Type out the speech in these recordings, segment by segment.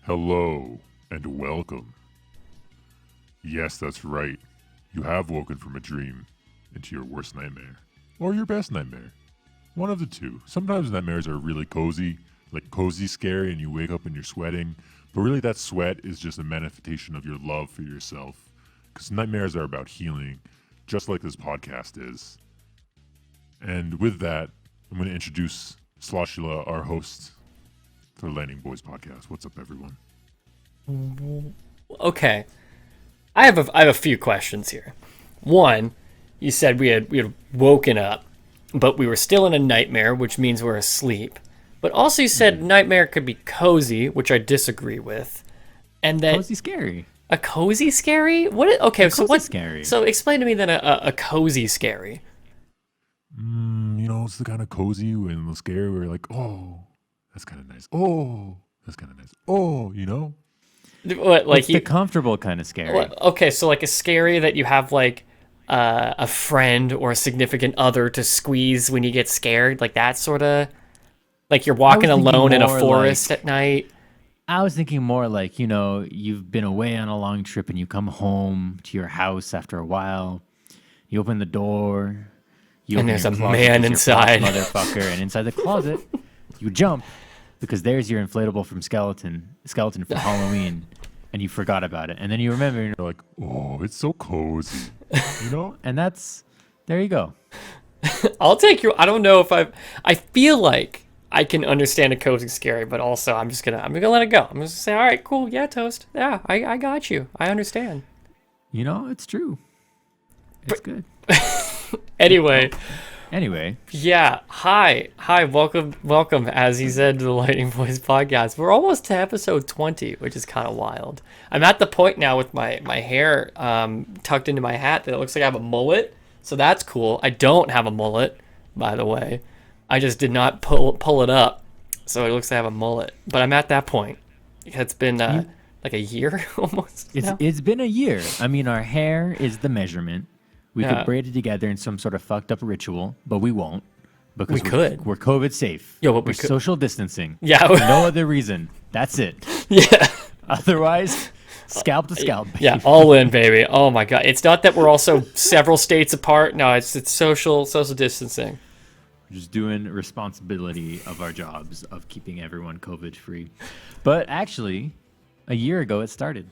Hello and welcome. Yes, that's right. You have woken from a dream into your worst nightmare. Or your best nightmare. One of the two. Sometimes nightmares are really cozy, like cozy scary, and you wake up and you're sweating. But really, that sweat is just a manifestation of your love for yourself. Because nightmares are about healing, just like this podcast is. And with that, I'm going to introduce Sloshula, our host for the Lightning Boys podcast. What's up, everyone? Okay, I have a few questions here. One, you said we had woken up, but we were still in a nightmare, which means we're asleep. But also, you said nightmare could be cozy, which I disagree with. And then Cozy scary. a cozy scary? What? Okay, so Cozy what? scary. So explain to me then a cozy scary. It's the kind of cozy and scary where you're like, oh, that's kind of nice. Oh, that's kind of nice. Oh, What, like It's the comfortable kind of scary. Okay, so like a scary that you have like a friend or a significant other to squeeze when you get scared, like that sort of. Like you're walking thinking alone in a more forest like- at night. I was thinking more like, you've been away on a long trip and you come home to your house after a while. You open the door. You And open there's your a closet man with your inside. motherfucker. And inside the closet, you jump because there's your inflatable from skeleton from Halloween. And you forgot about it. And then you remember. you're like, oh, it's so cozy. And there you go. I'll take you. I don't know if I feel like I can understand a cozy scary, but also I'm gonna let it go. I'm just gonna say, all right, cool, yeah, Toast, yeah, I got you. I understand. It's true. It's good. Anyway, Anyway, hi, welcome. As he said, to the Lightning Boys podcast. We're almost to episode 20, which is kind of wild. I'm at the point now with my hair tucked into my hat that it looks like I have a mullet. So that's cool. I don't have a mullet, by the way. I just did not pull it up, so it looks like I have a mullet. But I'm at that point. It's been like a year almost. it's been a year. I mean, our hair is the measurement. We Yeah. could braid it together in some sort of fucked up ritual, but we won't because We could. We're COVID safe. Yo, but we we're could- social distancing. Yeah. No other reason. That's it. Yeah. Otherwise, scalp to scalp. Baby. Yeah, all in, baby. Oh my god. It's not that we're also several states apart. No, it's social distancing. We're just doing responsibility of our jobs of keeping everyone COVID free. But actually, a year ago it started.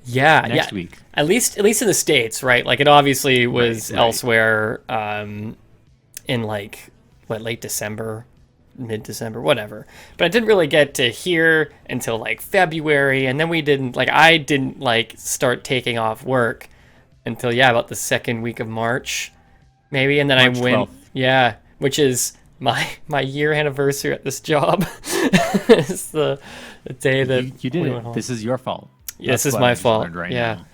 Yeah, Next yeah. week. At least in the States, right? Like it obviously was Right. elsewhere in like late December, mid-December, whatever. But I didn't really get to hear until like February, and then I didn't like start taking off work until about the second week of March, maybe, and then March I went 12th. yeah, which is my year anniversary at this job. It's the day that You did we it. went home. This is your fault. Yeah, this That's is what my I just fault. learned right Yeah. now.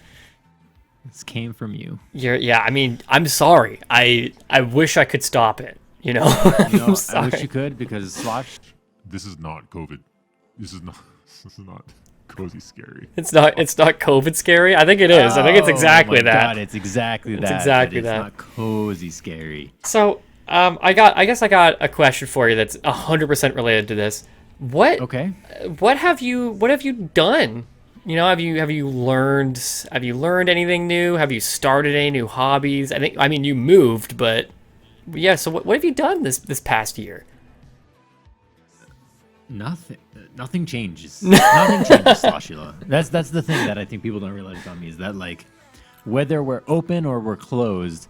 This came from you. I mean, I'm sorry. I wish I could stop it. I'm I sorry. wish you could because Slosh. This is not COVID. This is not cozy scary. It's not COVID scary. I think it is. I think it's exactly Oh my that. God, it's exactly that. exactly but that. It's not cozy scary. So, I guess I got a question for you that's 100% related to this. Okay. What have you done? Have you learned anything new? Have you started any new hobbies? I mean, you moved, but yeah. So what have you done this past year? Nothing changes. Nothing changes, Sloshula. That's the thing that I think people don't realize about me is that like whether we're open or we're closed,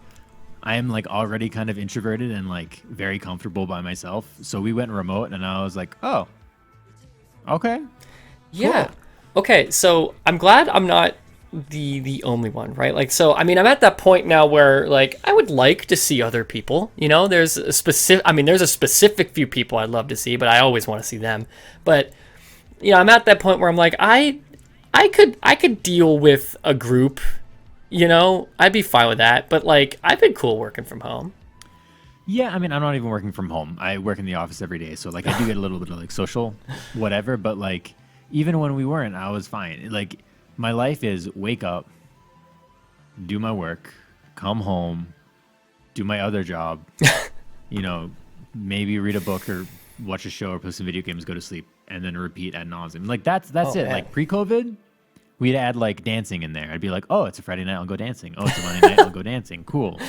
I am like already kind of introverted and like very comfortable by myself. So we went remote and I was like, oh, okay. Yeah. Okay, so I'm glad I'm not the only one, right? Like, so I mean, I'm at that point now where like I would like to see other people. There's a specific few people I'd love to see, but I always want to see them. But I'm at that point where I'm like, I could deal with a group. I'd be fine with that. But like, I've been cool working from home. Yeah, I mean, I'm not even working from home. I work in the office every day. So like I do get a little bit of like social whatever, but like even when we weren't, I was fine. Like my life is wake up, do my work, come home, do my other job, maybe read a book or watch a show or play some video games, go to sleep, and then repeat ad nauseum. Like that's it. man. Like pre-COVID, we'd add like dancing in there. I'd be like, oh, it's a Friday night, I'll go dancing. Oh, it's a Monday night, I'll go dancing. Cool.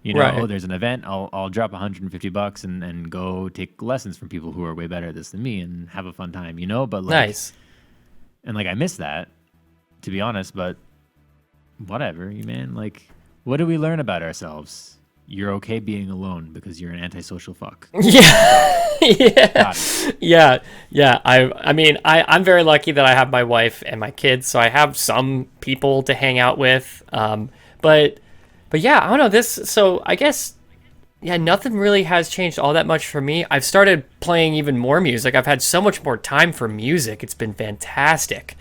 You know, Right. oh, there's an event, I'll drop $150 and go take lessons from people who are way better at this than me and have a fun time, you know? But like, Nice. and like I miss that, to be honest, but whatever, you man. Like, what do we learn about ourselves? You're okay being alone because you're an antisocial fuck. Yeah. yeah. Got it. Yeah. I mean, I'm very lucky that I have my wife and my kids, so I have some people to hang out with. But yeah, I don't know this. So I guess, yeah, nothing really has changed all that much for me. I've started playing even more music. I've had so much more time for music. It's been fantastic.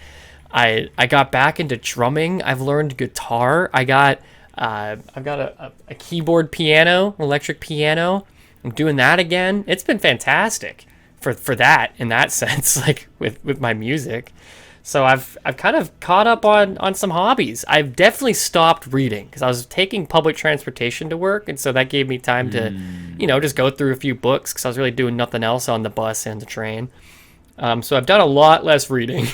I got back into drumming. I've learned guitar. I've got a keyboard piano, electric piano. I'm doing that again. It's been fantastic for that in that sense, like with my music. So I've kind of caught up on some hobbies. I've definitely stopped reading because I was taking public transportation to work, and so that gave me time to, just go through a few books because I was really doing nothing else on the bus and the train. So I've done a lot less reading.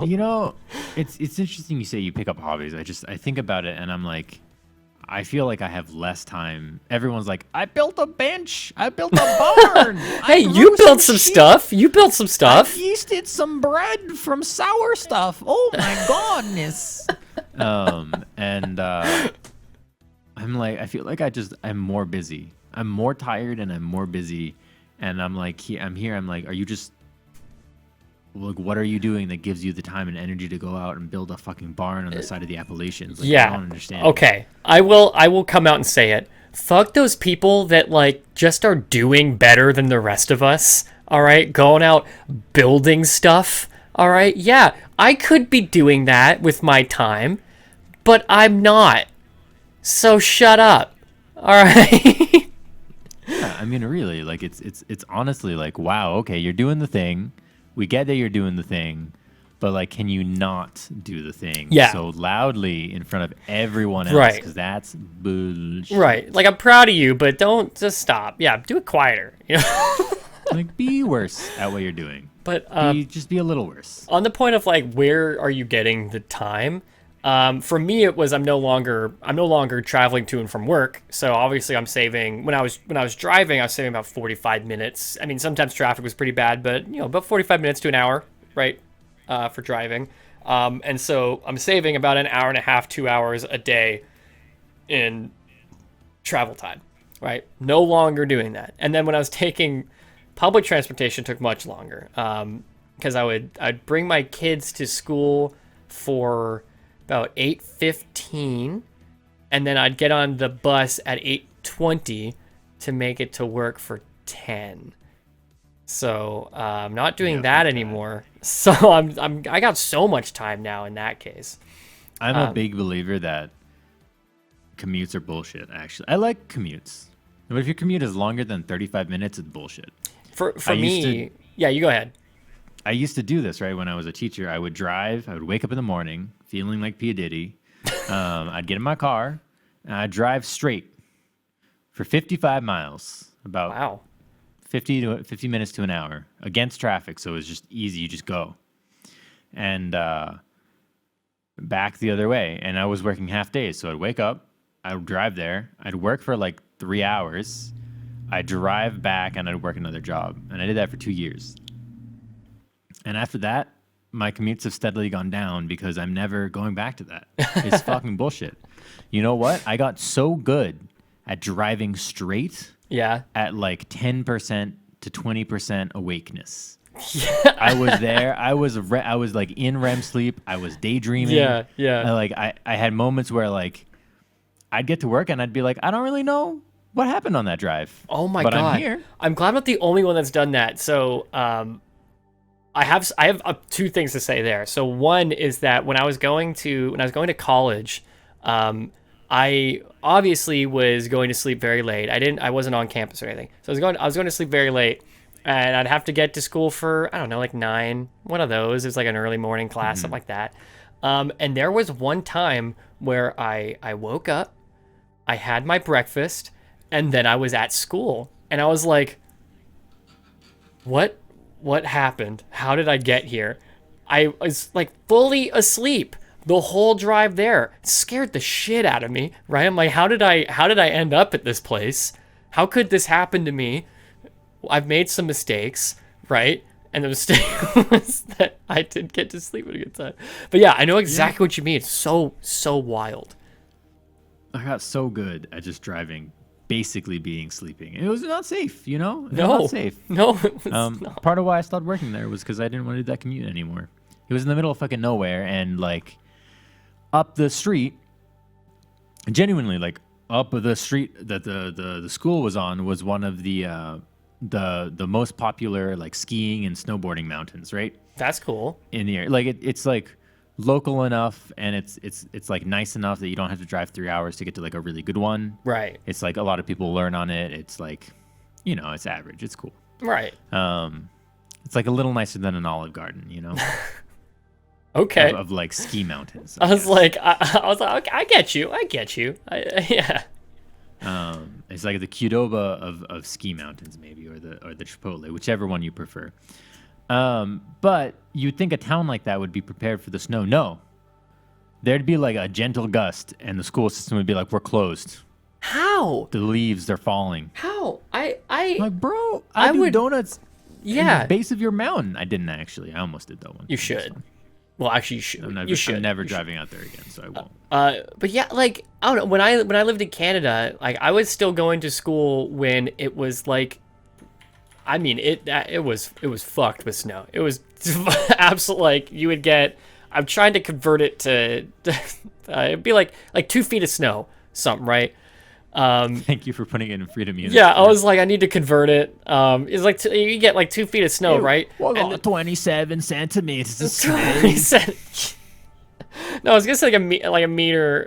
You know, it's interesting you say you pick up hobbies. I think about it and I'm like, I feel like I have less time. Everyone's like, I built a bench. I built a barn. Hey, you built some stuff. You built some stuff. Yeasted some bread from sour stuff. Oh my goodness. And I'm like, I feel like I'm more busy. I'm more tired and I'm more busy. And I'm like, I'm here. I'm like, are you just, like, what are you doing that gives you the time and energy to go out and build a fucking barn on the side of the Appalachians? Like, Yeah. I don't understand. Okay. I will come out and say it. Fuck those people that like just are doing better than the rest of us. All right, going out building stuff. All right. Yeah, I could be doing that with my time, but I'm not. So shut up. All right. Yeah, I mean, really, like, it's honestly like, wow, okay, you're doing the thing. We get that you're doing the thing, but like, can you not do the thing so loudly in front of everyone else? Right. Because that's bullshit. Right. Like, I'm proud of you, but don't just stop. Yeah, do it quieter. You know. Like, be worse at what you're doing. But Just be a little worse. on the point of like, where are you getting the time? For me, it was I'm no longer traveling to and from work. So obviously, I'm saving when I was driving, I was saving about 45 minutes. I mean, sometimes traffic was pretty bad, but about 45 minutes to an hour, right, for driving. And so I'm saving about an hour and a half, 2 hours a day in travel time, right? No longer doing that. And then when I was taking public transportation, it took much longer because I'd bring my kids to school for about 8:15, and then I'd get on the bus at 8:20 to make it to work for 10. So I'm not doing that anymore. So I got so much time now in that case. I'm a big believer that commutes are bullshit, actually. I like commutes. But if your commute is longer than 35 minutes, it's bullshit. For I used me, yeah, you go ahead. I used to do this, right? When I was a teacher, I would wake up in the morning feeling like P. Diddy. I'd get in my car and I'd drive straight for 55 miles, about Wow. 50 minutes to an hour against traffic. So it was just easy. You just go. And back the other way. And I was working half days. So I'd wake up, I would drive there, I'd work for like 3 hours, I'd drive back, and I'd work another job. And I did that for 2 years. And after that, my commutes have steadily gone down because I'm never going back to that. It's fucking bullshit. You know what? I got so good at driving straight Yeah. at like 10% to 20% awakeness. I was there. I was like in REM sleep. I was daydreaming. Yeah, yeah. I had moments where like I'd get to work and I'd be like, I don't really know what happened on that drive. Oh my but god. I'm here. I'm glad I'm not the only one that's done that. So I have two things to say there. So one is that when I was going to college, I obviously was going to sleep very late. I wasn't on campus or anything. So I was going to sleep very late, and I'd have to get to school for, I don't know, like 9, one of those. It was like an early morning class, something like that. And there was one time where I woke up, I had my breakfast, and then I was at school, and I was like, what happened? How did I get here? I was like fully asleep the whole drive there. It scared the shit out of me, right? I'm like, how did I end up at this place? How could this happen to me? I've made some mistakes, right? And the mistake was that I didn't get to sleep at a good time. But yeah, I know exactly what you mean. It's so wild. I got so good at just driving, basically being sleeping. It was not safe, you know? It was No, not safe. no, it was not. Part of why I stopped working there was because I didn't want to do that commute anymore. It was in the middle of fucking nowhere, and like up the street, genuinely like up the street that the school was on was one of the most popular like skiing and snowboarding mountains, right? That's cool. In the area, like it's like local enough, and it's like nice enough that you don't have to drive 3 hours to get to like a really good one. Right. It's like a lot of people learn on it. It's like, you know, it's average. It's cool. Right. It's like a little nicer than an Olive Garden, you know, Okay. of like ski mountains. I was guess. like, I was like, okay, I get you. Yeah. It's like the Qdoba of ski mountains, maybe, or the Chipotle, whichever one you prefer. But you'd think a town like that would be prepared for the snow. No, there'd be like a gentle gust, and the school system would be like, "We're closed. How? The leaves are falling." How? I I'm like, bro, I I do would- donuts. In yeah. the base of your mountain. I didn't actually. I almost did that one. You should. Well, actually, you should. I'm You should. never You should. driving out there again, so I won't. But yeah, like I don't know. When I lived in Canada, like I was still going to school when it was like, I mean, it was fucked with snow. It was absolute like you would get. I'm trying to convert it to, it'd be like 2 feet of snow, something, right? Thank you for putting it in freedom units. Yeah, I was like, I need to convert it. It's like you get like 2 feet of snow, right? Well, And 27 centimeters of snow. he said, no, I was gonna say like a meter,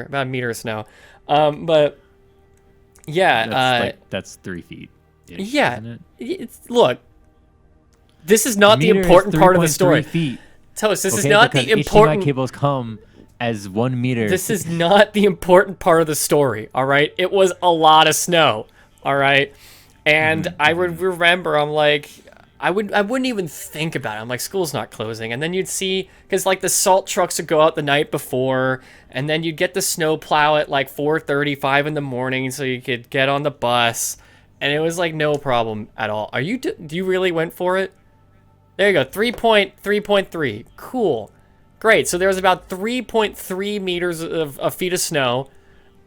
about a meter of snow. But yeah, That's 3 feet. yeah. Isn't it? Look, this is not the Meter is important part of the 3.3 story. Feet. Toast, this is Okay, not because the important. HDMI cables come as 1 meter. This is not the important part of the story. All right, it was a lot of snow. All right, and I would remember. I'm like, I wouldn't even think about it. I'm like, school's not closing, and then you'd see because like the salt trucks would go out the night before, and then you'd get the snow plow at like 4:35 in the morning, so you could get on the bus, and it was like no problem at all. Do you really went for it? There you go, 3.3. Cool. Great. So there was about 3.3 meters of feet of snow.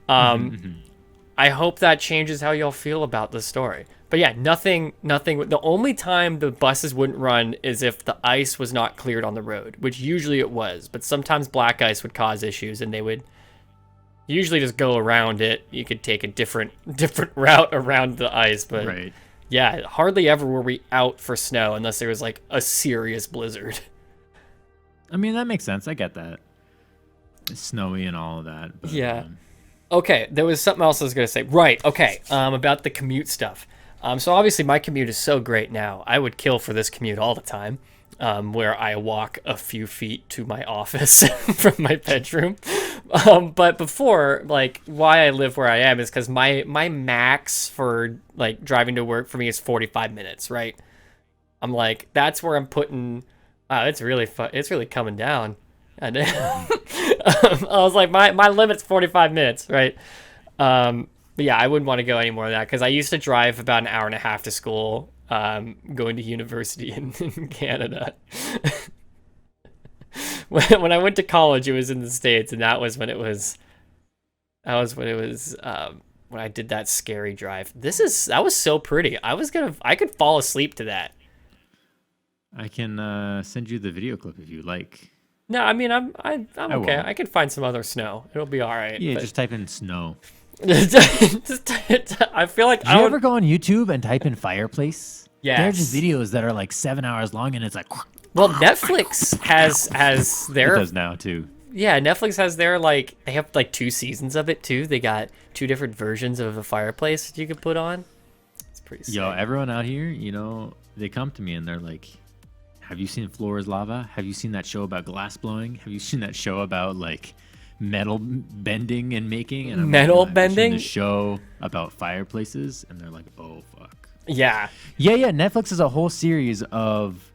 I hope that changes how y'all feel about the story. But yeah, nothing. The only time the buses wouldn't run is if the ice was not cleared on the road, which usually it was. But sometimes black ice would cause issues, and they would usually just go around it. You could take a different route around the ice, but right. yeah, hardly ever were we out for snow unless there was like a serious blizzard. I mean, that makes sense. I get that. It's snowy and all of that. But, Yeah. Okay, there was something else I was going to say. Right, okay, about the commute stuff. So obviously my commute is so great now. I would kill for this commute all the time, where I walk a few feet to my office from my bedroom. But before, like, why I live where I am is because my max for, like, driving to work for me is 45 minutes, right? I'm like, that's where I'm putting... Wow, it's really coming down. And I was like, my limit's 45 minutes, right? But yeah, I wouldn't want to go any more than that because I used to drive about an hour and a half to school, going to university in Canada. When I went to college, it was in the States, and that was when it was when I did that scary drive. That was so pretty. I could fall asleep to that. I can send you the video clip if you like. No, I mean I'm okay. won't. I could find some other snow. It'll be all right. Yeah, but- just type in snow. I feel like Do you ever go on YouTube and type in fireplace? Yes. There are just videos that are like 7 hours long, and it's like Well, Netflix has it their does now too. yeah. Netflix has their like they have like 2 seasons of it too. They got 2 different versions of a fireplace that you can put on. It's pretty sick. Yo, everyone out here, you know, they come to me and they're like, "Have you seen Floor is Lava? Have you seen that show about glass blowing? Have you seen that show about like metal bending and making?" And I'm Metal like, "No, have you seen bending? the show about fireplaces?" And they're like, "Oh fuck." Yeah. Yeah. Netflix is a whole series of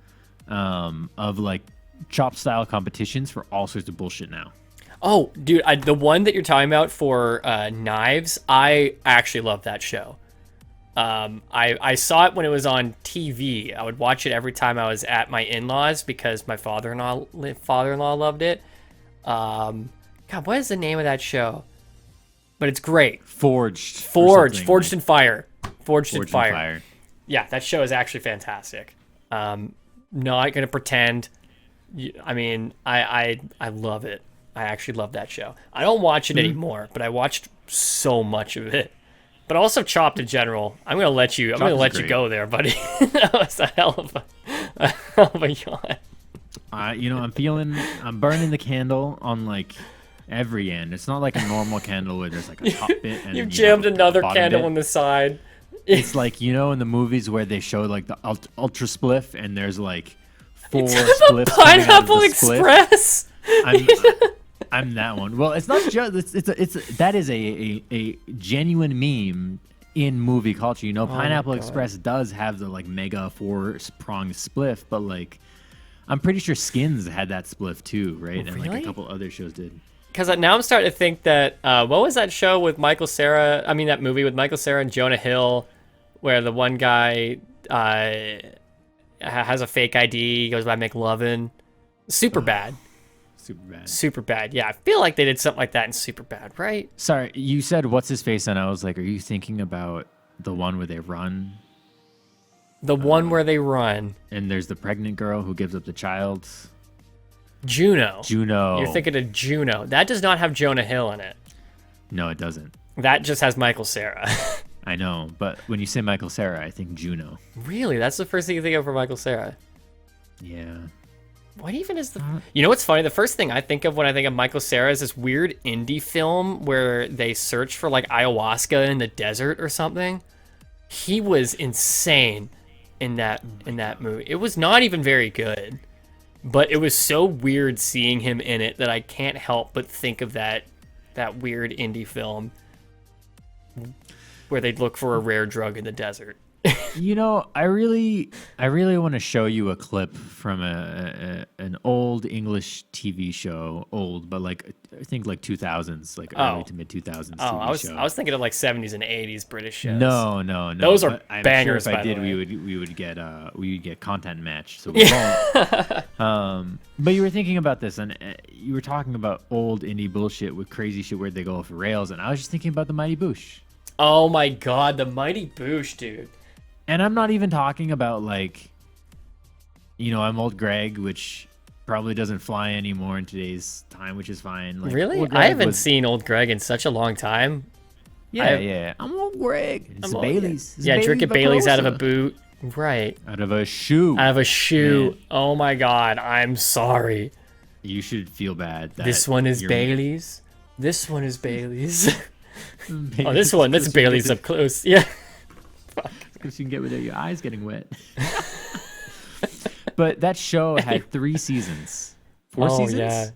like chop style competitions for all sorts of bullshit now. Oh, dude, the one that you're talking about for Knives, I actually love that show. I saw it when it was on TV. I would watch it every time I was at my in-laws because my father-in-law loved it. God, what is the name of that show? But it's great. Forged in Fire. Forged in Fire. Fire. Yeah, that show is actually fantastic. Not gonna pretend. I mean, I love it. I actually love that show. I don't watch it anymore, but I watched so much of it. But also Chopped in general. I'm gonna let you go there, buddy. That was a hell of a yawn. I'm burning the candle on like every end. It's not like a normal candle where there's like a top bit and You've jammed another candle bit. on the side. It's like, in the movies where they show like the ultra spliff and there's like 4 It's spliffs a coming out of Pineapple the spliff. Express. I'm that one. Well, it's not just that is a genuine meme in movie culture. Pineapple Express does have the like mega 4-pronged spliff, but like I'm pretty sure Skins had that spliff too, right? And like Really? a couple other shows did. Because now I'm starting to think that what was that show with Michael Cera? I mean, that movie with Michael Cera and Jonah Hill, where the one guy has a fake ID, he goes by McLovin. Super bad. Super bad. Yeah, I feel like they did something like that in Super Bad, right? Sorry, you said what's his face, and I was like, are you thinking about the one where they run? The one where they run. And there's the pregnant girl who gives up the child. Juno. Juno. You're thinking of Juno. That does not have Jonah Hill in it. No, it doesn't. That just has Michael Cera. I know, but when you say Michael Cera, I think Juno. Really? That's the first thing you think of for Michael Cera? Yeah. What even is the... You know what's funny? The first thing I think of when I think of Michael Cera is this weird indie film where they search for like ayahuasca in the desert or something. He was insane in that movie. It was not even very good, but it was so weird seeing him in it that I can't help but think of that weird indie film where they'd look for a rare drug in the desert. I really want to show you a clip from an old English TV show, but like I think like 2000s, like early to mid 2000s. TV show. I was thinking of like 70s and 80s British shows. No. Those are I'm bangers. Sure if I did, we would get content match. So we won't. But you were thinking about this, and you were talking about old indie bullshit with crazy shit where they go off the rails, and I was just thinking about the Mighty Boosh. Oh my god, the Mighty Boosh, dude. And I'm not even talking about like, I'm Old Greg, which probably doesn't fly anymore in today's time, which is fine. Like, really? I haven't seen Old Greg in such a long time. Yeah. I'm Old Greg. It's Bailey's. Yeah, drinking Bailey's out of a boot. Right. Out of a shoe. Man. Oh my god, I'm sorry. You should feel bad. This one is Bailey's. This one is Bailey's. Oh, this one. That's Bailey's up close. Yeah. Because you can get without your eyes getting wet. But that show had 3 seasons. 4 seasons? Yeah.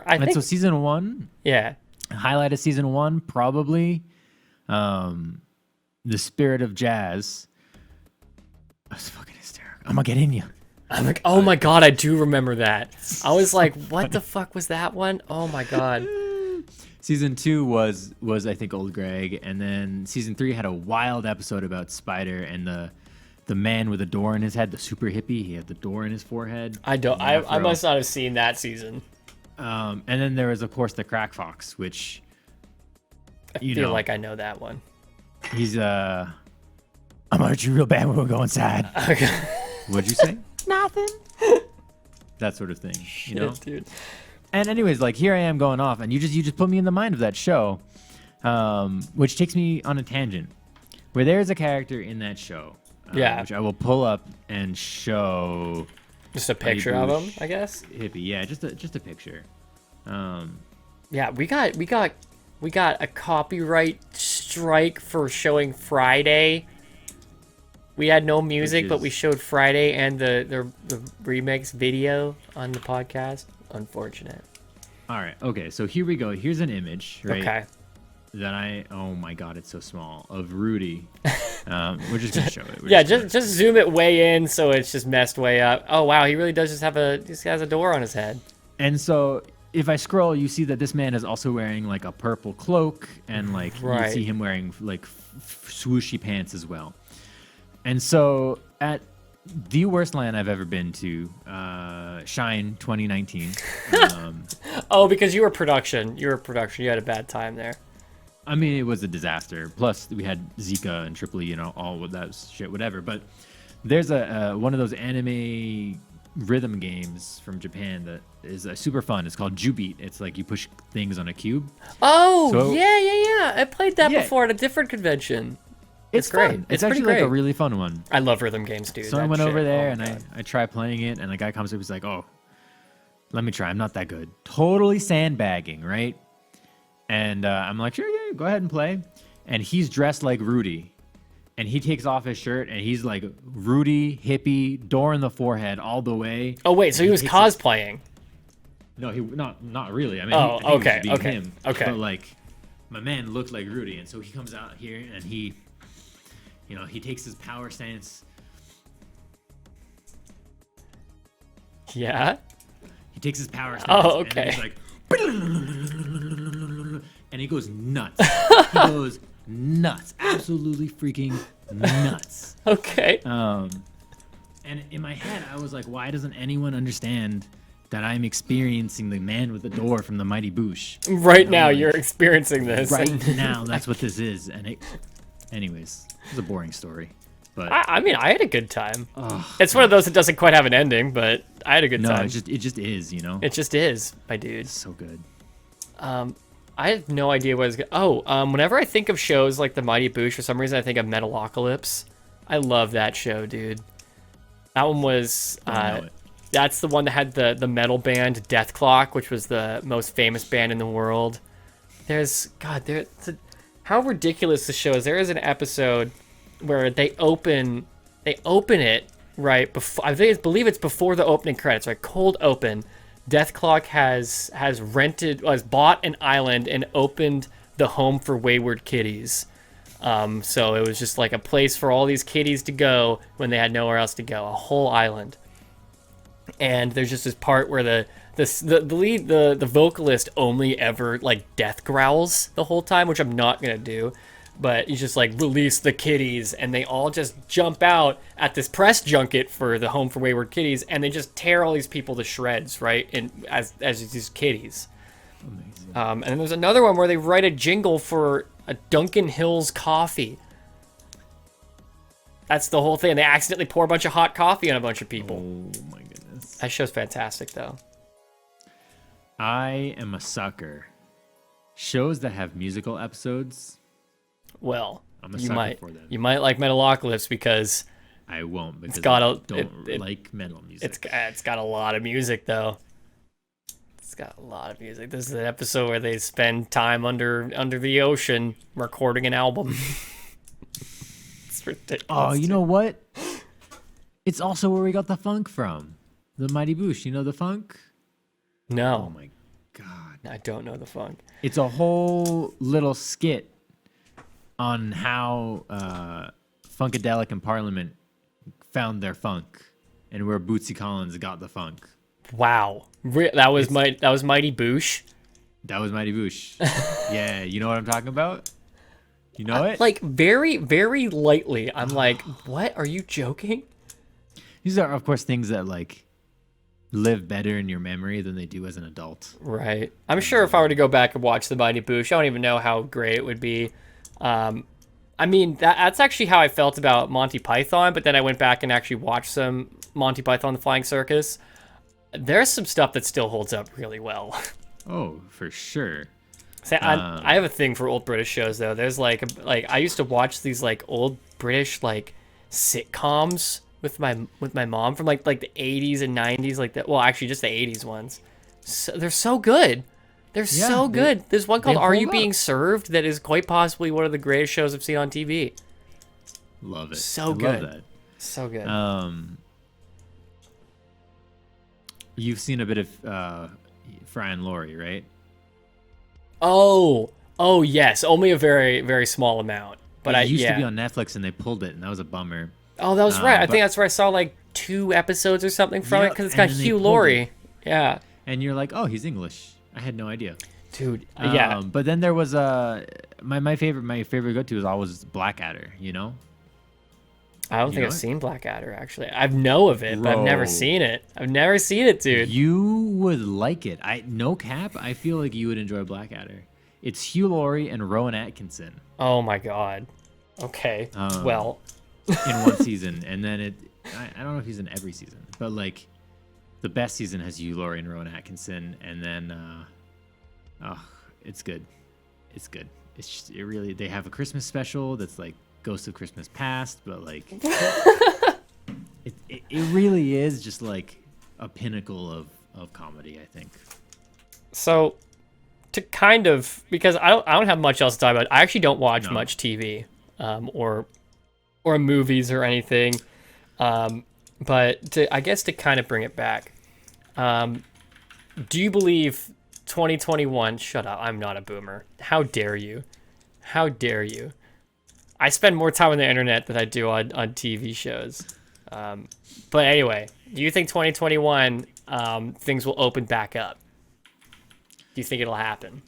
I think so season 1, highlight of season 1, probably The Spirit of Jazz. I was fucking hysterical. I'm gonna get in you. I'm like, oh my god, I do remember that. I was like, what the fuck was that one? Oh my god. Season 2 was I think Old Greg, and then season 3 had a wild episode about Spider and the man with a door in his head, the super hippie. He had the door in his forehead. I must not have seen that season. And then there was of course the Crack Fox, which I feel like I know that one. He's I'm gonna hurt you real bad when we go inside. Okay. What'd you say? Nothing. That sort of thing. Shit, dude. And anyways, like here I am going off, and you just put me in the mind of that show, which takes me on a tangent, where there's a character in that show, which I will pull up and show. Just a picture of him, I guess. Hippie, yeah, just a picture. Yeah, we got a copyright strike for showing Friday. We had no music, but we showed Friday and the remix video on the podcast. Unfortunate. All right. Okay. So here we go. Here's an image. Right? Okay. oh my god, it's so small, of Rudy. We're just gonna show it. Yeah, just zoom it way in so it's just messed way up. Oh wow, he really does just has a door on his head. And so if I scroll, you see that this man is also wearing like a purple cloak, and like Right. you see him wearing like swooshy pants as well. And so at the worst land I've ever been to, Shine 2019. Oh, because you were production. You had a bad time there. I mean, it was a disaster. Plus, we had Zika and Tripoli, all of that shit, whatever. But there's one of those anime rhythm games from Japan that is super fun. It's called Jubeat. It's like you push things on a cube. Oh, So- yeah. I played that Yeah. before at a different convention. It's great. fun. It's It's pretty actually like a great. really fun one. I love rhythm games, dude. So I That went over shit. there Oh and my God. I tried playing it, and the guy comes up, he's like, "Oh, let me try. I'm not that good." Totally sandbagging, right? And I'm like, "Sure, yeah, go ahead and play." And he's dressed like Rudy, and he takes off his shirt, and he's like Rudy, hippie, door in the forehead, all the way. Oh wait, so he was takes cosplaying. No, he not really. I mean, Oh, I think he was okay, being okay, him. okay. But like, my man looked like Rudy, and so he comes out here and he takes his power stance. Yeah. He takes his power stance. Oh, And okay. he's like, and he goes nuts. He goes nuts. Absolutely freaking nuts. Okay. And in my head, I was like, why doesn't anyone understand that I'm experiencing the man with the door from the Mighty Boosh? Right now, like, you're experiencing this. Right now, that's what this is. And anyways, it's a boring story. But I mean, I had a good time. It's one of those that doesn't quite have an ending, but I had a good no, time. it just is, It just is, my dude. It's so good. I have no idea what is good. Whenever I think of shows like The Mighty Boosh, for some reason I think of Metalocalypse. I love that show, dude. That one was Don't know it. that's the one that had the metal band Death Clock, which was the most famous band in the world. How ridiculous this show is. There is an episode where they open it right before, believe it's before the opening credits, right? Cold open. Death Clock has bought an island and opened the home for wayward kitties. So it was just like a place for all these kitties to go when they had nowhere else to go, a whole island. And there's just this part where the vocalist only ever like death growls the whole time, which I'm not gonna do. But he's just like, release the kitties, and they all just jump out at this press junket for the Home for Wayward Kitties, and they just tear all these people to shreds, right? And as these kitties. Amazing. And then there's another one where they write a jingle for a Duncan Hills coffee. That's the whole thing. They accidentally pour a bunch of hot coffee on a bunch of people. Oh my goodness. That show's fantastic, though. I am a sucker. Shows that have musical episodes, Well, I'm a you sucker might for them. you might like Metalocalypse because I won't because got I a- don't it- like metal music. it's got a lot of music though. It's got a lot of music. This is an episode where they spend time under the ocean recording an album. It's ridiculous. Oh, you know what? It's also where we got the funk from. The Mighty Boosh. You know the funk? Oh No, my god. I don't know the funk. It's a whole little skit on how Funkadelic and Parliament found their funk and where Bootsy Collins got the funk. Wow, that was Mighty Boosh. That was Mighty Boosh. Yeah, you know what I'm talking about? You know it? Like very, very lightly. I'm like, what? Are you joking? These are, of course, things that like live better in your memory than they do as an adult. Right. I'm sure if I were to go back and watch the Mighty Boosh, I don't even know how great it would be. I mean, that's actually how I felt about Monty Python, but then I went back and actually watched some Monty Python the Flying Circus. There's some stuff that still holds up really well. Oh, for sure. See, I have a thing for old British shows though. There's like I used to watch these like old British like sitcoms with my mom from like the 80s and 90s, like that. Well, actually just the 80s ones. So, they're so good. They're so good. There's one called they Are You hold Being up. Served that is quite possibly one of the greatest shows I've seen on TV. Love it. So I good. Love So good. that. You've seen a bit of Fry and Laurie, right? Oh, Oh yes, only a very very small amount. But It used to be yeah. on Netflix and they pulled it, and that was a bummer. Oh, that was right. I but- think that's where I saw like 2 episodes or something from it Yep, because it's and got then they Hugh pulled Laurie. Yeah, And you're like, oh, he's English. I had no idea. dude. Yeah. But then there was my favorite go to is always Blackadder. You know. I don't you think know I've it? seen Blackadder actually. I know of it, but I've never Bro. seen it. I've never seen it, dude. You would like it. No cap. I feel like you would enjoy Blackadder. It's Hugh Laurie and Rowan Atkinson Oh my god. Okay. Well, in one season, and then I don't know if he's in every season, but like the best season has Hugh Laurie and Rowan Atkinson, and then it's good. It's good. It's just, they have a Christmas special that's like Ghost of Christmas Past, but like it really is just like a pinnacle of comedy, I think. so to kind of because I don't have much else to talk about. I actually don't watch No. much TV, or movies or anything. But I guess to kind of bring it back, do you believe 2021? Shut up! I'm not a boomer. How dare you? How dare you? I spend more time on the internet than I do on TV shows. But anyway, do you think 2021 things will open back up? Do you think it'll happen?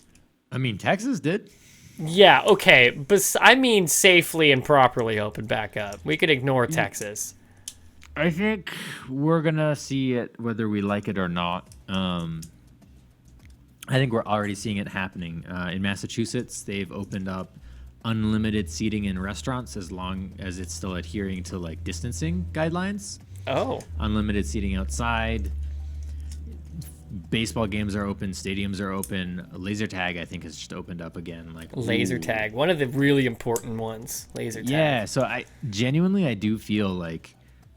I mean, Texas did. Yeah, okay, but I mean safely and properly open back up. We could ignore Texas. I think we're gonna see it whether we like it or not. I think we're already seeing it happening in Massachusetts. They've opened up unlimited seating in restaurants as long as it's still adhering to like distancing guidelines. Oh, Unlimited seating outside. Baseball games are open. Stadiums are open. Laser tag, I think, has just opened up again. Like laser ooh. tag, one of the really important ones. Laser tag. Yeah, so I do feel like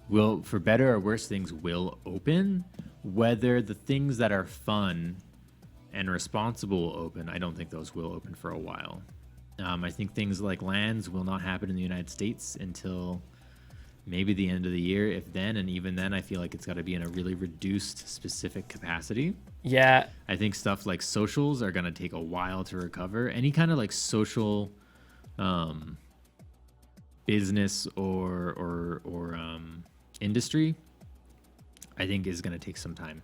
will for better or worse things will open. Whether the things that are fun and responsible will open, I don't think those will open for a while. I think things like lands will not happen in the United States until maybe the end of the year, if then, and even then, I feel like it's got to be in a really reduced specific capacity. Yeah, I think stuff like socials are going to take a while to recover. Any kind of like social business or industry, I think is going to take some time.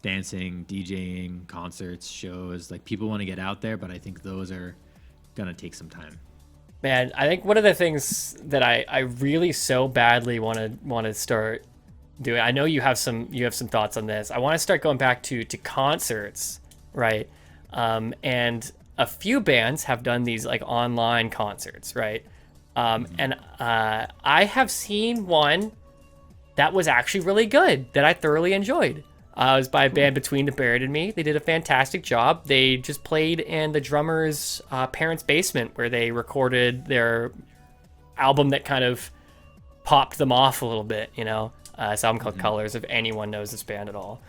Dancing, DJing, concerts, shows, like people want to get out there, but I think those are going to take some time. man. I think one of the things that I really so badly want to start doing. I know you have some thoughts on this. I want to start going back to concerts, right? And a few bands have done these like online concerts, right? And I have seen one that was actually really good that I thoroughly enjoyed. It was by a band Between the Buried and Me. They did a fantastic job. They just played in the drummer's parents' basement where they recorded their album that kind of popped them off a little bit, you know? This album called Colors, if anyone knows this band at all.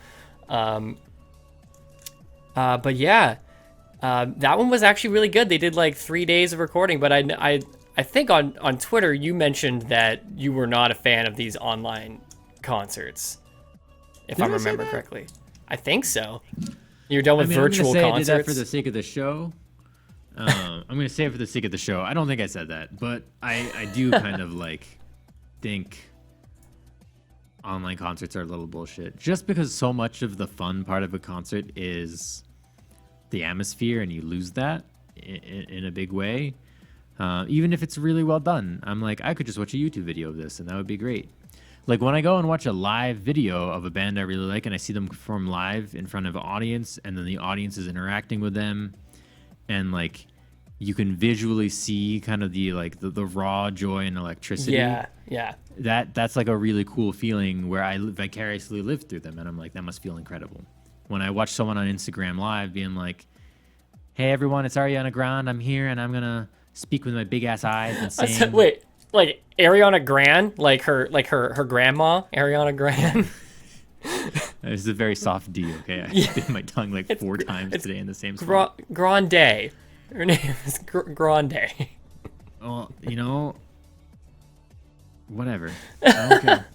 But yeah, that one was actually really good. They did like 3 days of recording, but I think on Twitter you mentioned that you were not a fan of these online concerts, if I Did I say remember that? correctly. I think so. You're done with I'm gonna virtual say I did concerts. that for the sake of the show. I'm going to say it for the sake of the show. I don't think I said that, but I do kind of like think online concerts are a little bullshit. Just because so much of the fun part of a concert is the atmosphere, and you lose that in a big way. Even if it's really well done, I'm like, I could just watch a YouTube video of this, and that would be great. Like when I go and watch a live video of a band I really like, and I see them perform live in front of an audience, and then the audience is interacting with them, and like you can visually see kind of the raw joy and electricity. Yeah. That's like a really cool feeling where I vicariously live through them, and I'm like, that must feel incredible. When I watch someone on Instagram Live being like, "Hey everyone, it's Ariana Grande. I'm here, and I'm gonna speak with my big ass eyes and sing." Wait, like Ariana Grande, like her grandma, Ariana Grande. This is a very soft D. Okay, I bit my tongue like 4 times it's today in the same spot. Grande. Her name is Grande. Well, you know, whatever. I don't care.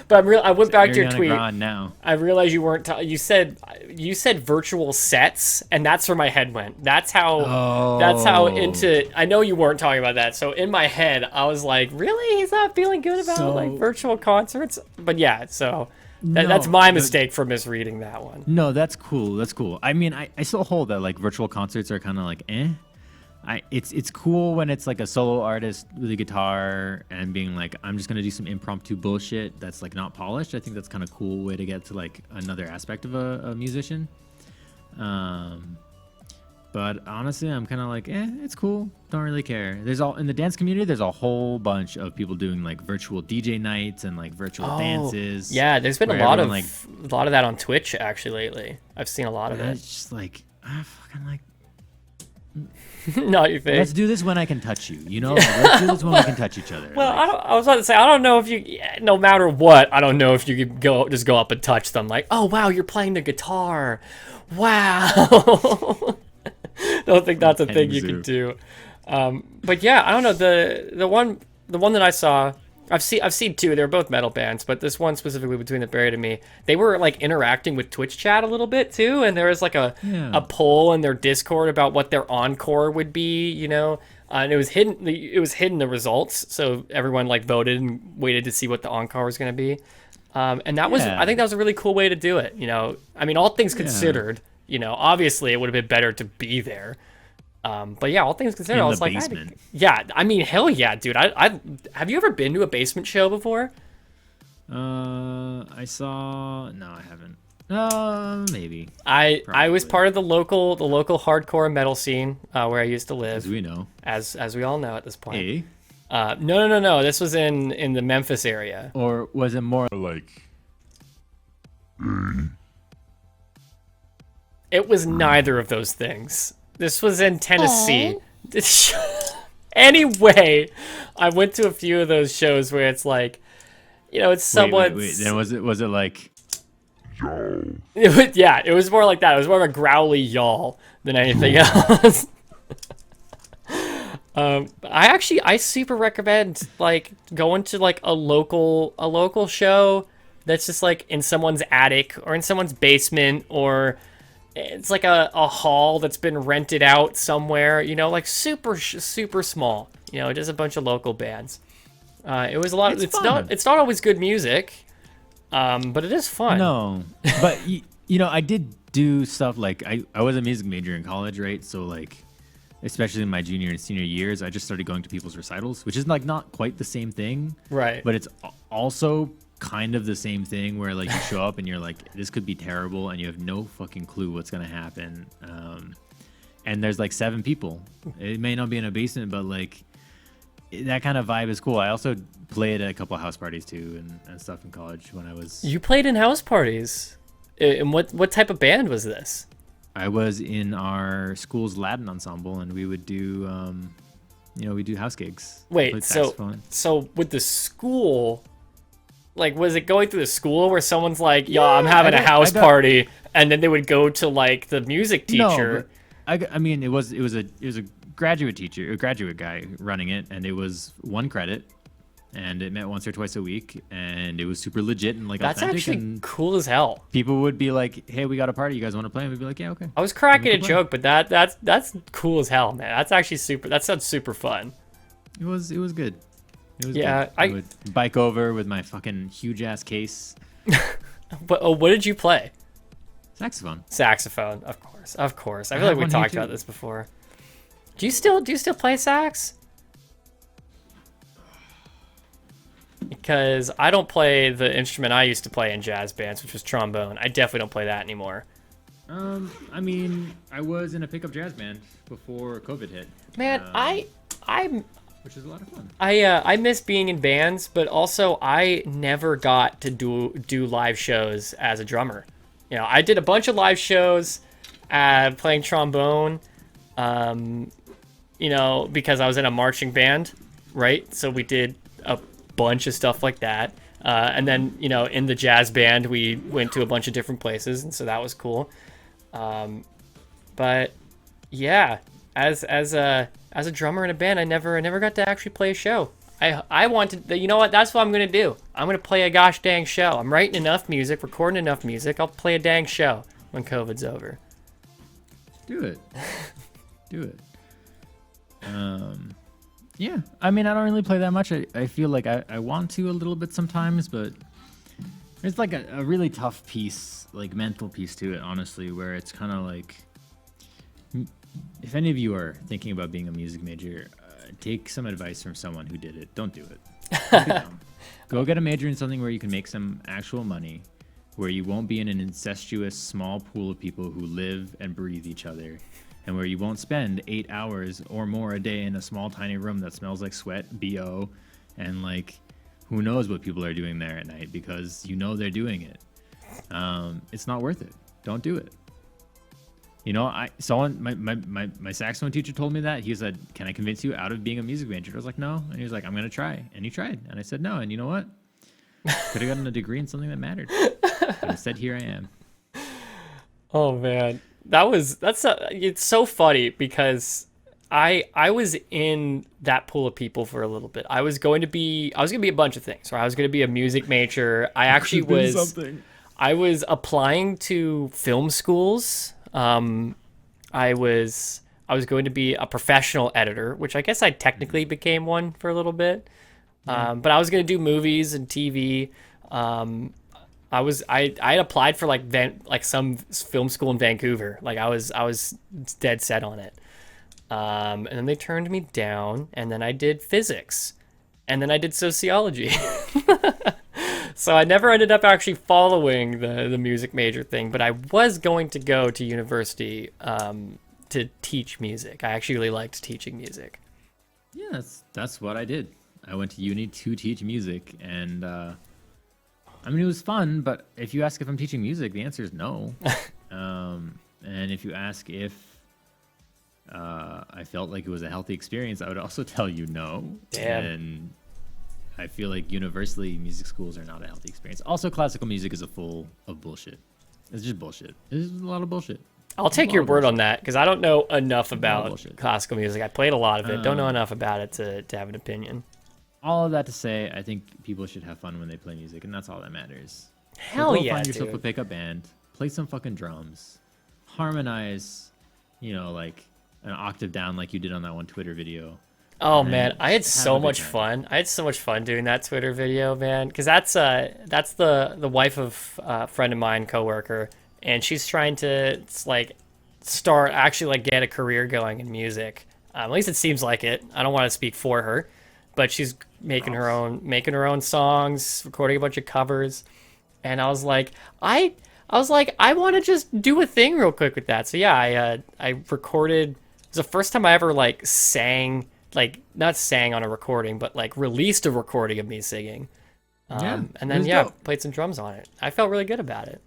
But I went back to your Ariana tweet. Grande now. I realized you weren't. You said virtual sets, and that's where my head went. That's how. That's how into. I know you weren't talking about that. So in my head, I was like, really? He's not feeling good about like virtual concerts. But yeah, so that's my mistake for misreading that one. No, that's cool. That's cool. I mean, I still hold that like virtual concerts are kind of like it's cool when it's like a solo artist with a guitar and being like, I'm just gonna do some impromptu bullshit that's like not polished. I think that's kind of cool way to get to like another aspect of a musician. But honestly, I'm kind of like, it's cool. Don't really care. There's all in the dance community. There's a whole bunch of people doing like virtual DJ nights and like virtual dances. Yeah, there's been a where lot of everyone, a lot of that on Twitch actually lately. I've seen a lot of it. it's just like, I fucking like. Not your face. Let's do this when I can touch you. You know, let's do this when we can touch each other. Well, like, I was about to say, I don't know if you, no matter what, I don't know if you could just go up and touch them. Like, oh wow, you're playing the guitar. Wow. Don't think that's a thing you can do. But yeah, I don't know the one that I saw. I've seen two. They're both metal bands, but this one specifically, Between the Buried and Me, they were like interacting with Twitch chat a little bit too, and there was like a poll in their Discord about what their encore would be, you know, and it was hidden. It was hidden the results, so everyone like voted and waited to see what the encore was going to be, and that was I think that was a really cool way to do it. You know, I mean, all things considered, you know, obviously it would have been better to be there. But yeah, all things considered, I was like, I mean, hell yeah, dude. I have you ever been to a basement show before? I saw. No, I haven't. Maybe. I was part of the local hardcore metal scene where I used to live. As we know. As we all know at this point. Hey. No. This was in the Memphis area. Or was it more Like, It was neither of those things. This was in Tennessee. Anyway, I went to a few of those shows where it's like, you know, it's somewhat. Wait. Then was it like? It was more like that. It was more of a growly yawl than anything else. I super recommend like going to like a local show that's just like in someone's attic or in someone's basement, or it's like a hall that's been rented out somewhere, you know, like super small, you know, just a bunch of local bands. It was a lot. It's not always good music, but it is fun. No, but you know, I did do stuff like I was a music major in college, right? So like, especially in my junior and senior years, I just started going to people's recitals, which is like not quite the same thing, right? But it's also kind of the same thing where like you show up and you're like, this could be terrible, and you have no fucking clue what's gonna happen. And there's like 7 people. It may not be in a basement, but like that kind of vibe is cool. I also played at a couple of house parties too and stuff in college when I was. You played in house parties. And what type of band was this? I was in our school's Latin ensemble, and we would do, we do house gigs. Wait, so with the school, like, was it going through the school where someone's like, "Yo, I'm having a house party," and then they would go to like the music teacher? No, I mean, it was a graduate teacher, a graduate guy running it, and it was 1 credit, and it met once or twice a week, and it was super legit and like that's authentic. Actually and cool as hell. People would be like, "Hey, we got a party. You guys want to play?" And we'd be like, "Yeah, okay." I was cracking a joke, but that's cool as hell, man. That's actually super. That sounds super fun. It was good. It was yeah, good. I would bike over with my fucking huge ass case. But what did you play? Saxophone, of course. I feel like we talked about this before. Do you still play sax? Because I don't play the instrument I used to play in jazz bands, which was trombone. I definitely don't play that anymore. I mean, I was in a pickup jazz band before COVID hit. Man, I'm which is a lot of fun. I miss being in bands, but also I never got to do live shows as a drummer. You know, I did a bunch of live shows playing trombone, you know, because I was in a marching band, right? So we did a bunch of stuff like that. And then, you know, in the jazz band, we went to a bunch of different places, and so that was cool. But yeah, as a drummer in a band, I never got to actually play a show. I wanted, you know what? That's what I'm gonna do. I'm gonna play a gosh dang show. I'm writing enough music, recording enough music. I'll play a dang show when COVID's over. Do it. Do it. Yeah. I mean, I don't really play that much. I feel like I want to a little bit sometimes, but there's like a really tough piece, like mental piece to it, honestly, where it's kind of like, if any of you are thinking about being a music major, take some advice from someone who did it. Don't do it. Don't be dumb. Go get a major in something where you can make some actual money, where you won't be in an incestuous small pool of people who live and breathe each other, and where you won't spend 8 hours or more a day in a small tiny room that smells like sweat, BO, and like who knows what people are doing there at night because you know they're doing it. It's not worth it. Don't do it. You know, my saxophone teacher told me that. He said, "Can I convince you out of being a music major?" I was like, "No." And he was like, "I'm gonna try." And he tried. And I said, "No." And you know what? Could have gotten a degree in something that mattered. But instead, here I am. Oh man, it's so funny because I was in that pool of people for a little bit. I was going to be a bunch of things. Right? I was going to be a music major. I actually I was applying to film schools. I was going to be a professional editor, which I guess I technically became one for a little bit. But I was going to do movies and TV. I had applied for like some film school in Vancouver. Like I was dead set on it. And then they turned me down, and then I did physics, and then I did sociology. So I never ended up actually following the music major thing, but I was going to go to university to teach music. I actually really liked teaching music. Yeah, that's what I did. I went to uni to teach music, and I mean, it was fun, but if you ask if I'm teaching music, the answer is no. And if you ask if I felt like it was a healthy experience, I would also tell you no. Damn. And I feel like universally music schools are not a healthy experience. Also, classical music is full of bullshit. It's just bullshit. It's a lot of bullshit. I'll take your word on that because I don't know enough about classical music. I played a lot of it. Don't know enough about it to have an opinion. All of that to say, I think people should have fun when they play music, and that's all that matters. Hell so yeah, find yourself dude. a pickup band, play some fucking drums, harmonize, like an octave down like you did on that one Twitter video. Oh And man, I had have so a good much time. fun. I had so much fun doing that Twitter video, man. Because that's the wife of a friend of mine, coworker, and she's trying to get a career going in music. At least it seems like it. I don't want to speak for her, but she's making her own songs, recording a bunch of covers, and I was like, I want to just do a thing real quick with that. So yeah, I recorded. It was the first time I ever sang. Not sang on a recording, but released a recording of me singing. And then played some drums on it. I felt really good about it.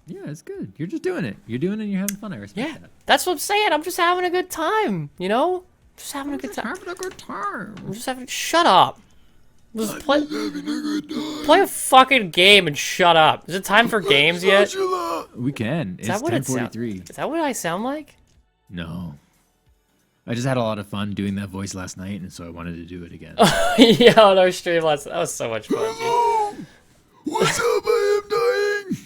Yeah, it's good. You're just doing it. You're doing it and you're having fun. I respect Yeah, that. that's what I'm saying. I'm just having a good time, you know? Just having a good time. Having a good time. I'm just having. Shut up. Just play a fucking game and shut up. Is it time for games yet? We can. Is It's that what it sounds? 10:43. Is that what I sound like? No. I just had a lot of fun doing that voice last night, and so I wanted to do it again. Yeah, on our stream last. That was so much fun, dude. What's up? I am dying.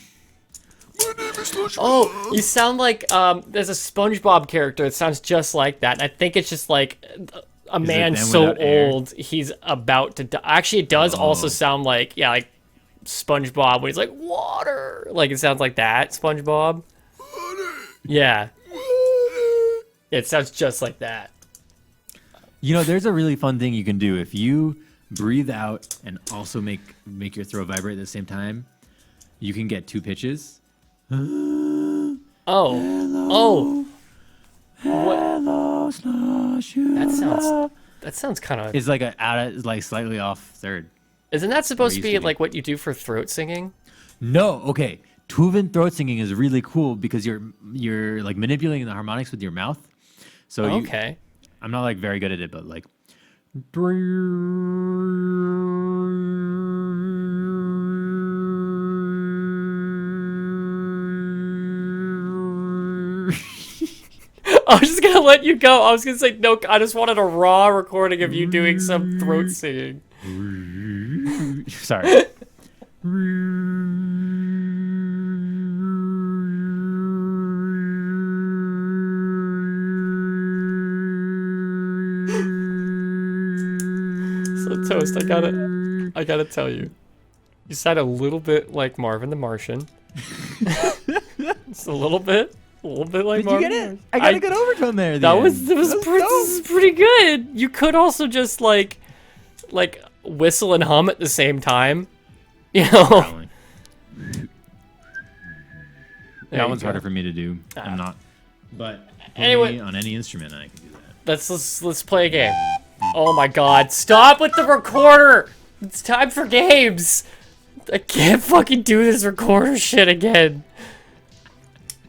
My name is Slush. Oh, you sound like there's a SpongeBob character that sounds just like that. And I think it's just like a man them so without air? old he's about to die. Actually, it does also sound like SpongeBob when he's like water. Like it sounds like that SpongeBob. Yeah, it sounds just like that. You know, there's a really fun thing you can do if you breathe out and also make your throat vibrate at the same time. You can get two pitches. Oh, Hello, Slush. that sounds kind of. It's like slightly off third. Isn't that supposed to used be to be. like what you do for throat singing? No, okay. Tuvan throat singing is really cool because you're like manipulating the harmonics with your mouth. So Okay. I'm not very good at it, but like. I was just gonna let you go. I was gonna say no. I just wanted a raw recording of you doing some throat singing. Sorry. So Toast, I gotta tell you, you sound a little bit like Marvin the Martian. Just a little bit like Did you Marvin. get it? I got a good overtone there. That was pretty good. You could also just like whistle and hum at the same time. You know. That one's harder for me to do. I'm not. But Anyway. on any instrument, I can do that. Let's play a game. Oh my god, stop with the recorder! It's time for games! I can't fucking do this recorder shit again.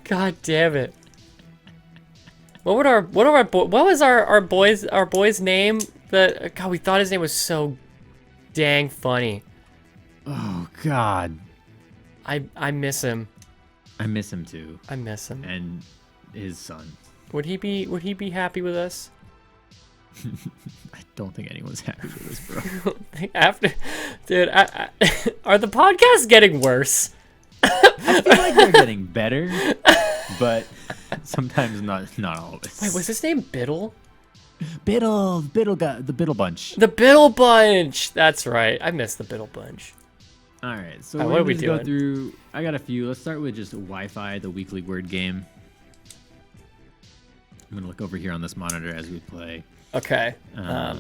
God damn it. What was our boy's name? God, we thought his name was so dang funny. Oh God, I miss him. I miss him too, I miss him. and his son. Would he be happy with us? I don't think anyone's happy with this, bro. After, dude, are the podcasts getting worse? I feel like they're getting better, but sometimes not always. Wait, was his name Biddle? Biddle got the Biddle bunch. The Biddle Bunch. That's right. I missed the Biddle Bunch. All right, so All right, we're what are we gonna just doing? go through. I got a few. Let's start with just Wi-Fi, the weekly word game. I'm gonna look over here on this monitor as we play. Okay. I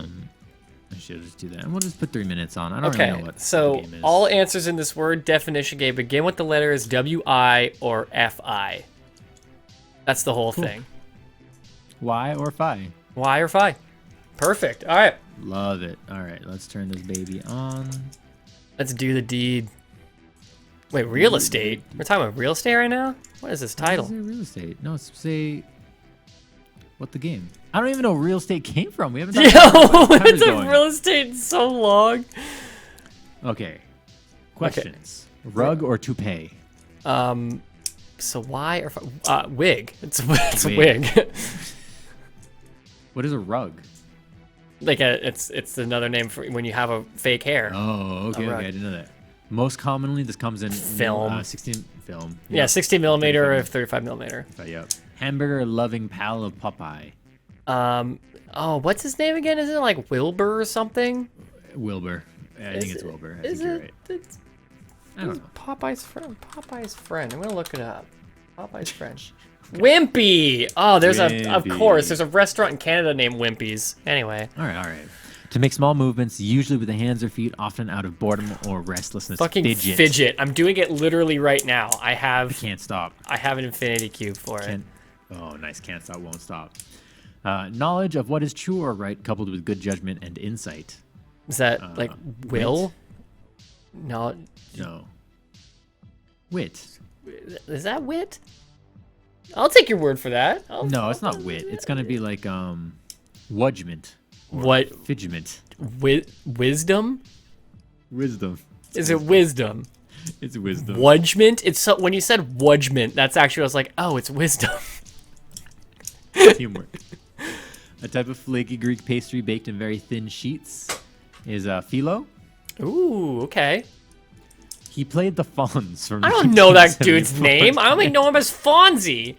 should just do that, and we'll just put 3 minutes on. I don't really know Okay. what the So game is. all answers in this word definition game begin with the letters W-I or F-I. That's the whole thing. Y or Fi. Y or Fi. Perfect. All right. Love it. All right, let's turn this baby on. Let's do the deed. Wait, real estate? We're talking about real estate right now? What is this title? Say real estate. No, it's say what the game. I don't even know where real estate came from. We haven't. talked about Yo, it. Time is it's a going. real estate in so long. Okay. Questions. Rug or toupee? So why or wig? It's Wig. wig. What is a rug? Like it's another name for when you have a fake hair. Oh, okay, rug. okay. I didn't know that. Most commonly, this comes in Film. 16 film. Yeah, 16 millimeter or 35 millimeter. Yep. Hamburger loving pal of Popeye. Oh, what's his name again? Isn't it like Wilbur or something? Wilbur. I think it's Wilbur. I think you're right. It's I don't know. Popeyes friend. Popeyes friend. I'm gonna look it up. Popeyes friend. Wimpy. Oh, of Wimpy. course, there's a restaurant in Canada named Wimpy's. Anyway, All right. To make small movements, usually with the hands or feet, often out of boredom or restlessness. fucking fidget. I'm doing it literally right now. I Can't stop. have an infinity cube for it. Oh, nice. Can't stop, won't stop. Knowledge of what is true or right, coupled with good judgment and insight. Is that like will? No, No. Wit. is that wit? I'll take your word for that. No, it's not wit. It's gonna be like wudgment. What Fidgement. wisdom? Wisdom. Is it wisdom? It's wisdom. Wudgment? It's so, when you said wudgment, that's actually I was like, oh, it's wisdom. Teamwork. A type of flaky Greek pastry baked in very thin sheets is phyllo. Ooh, okay. He played the Fonz from. I don't know that dude's 1974. name. I only know him as Fonzie.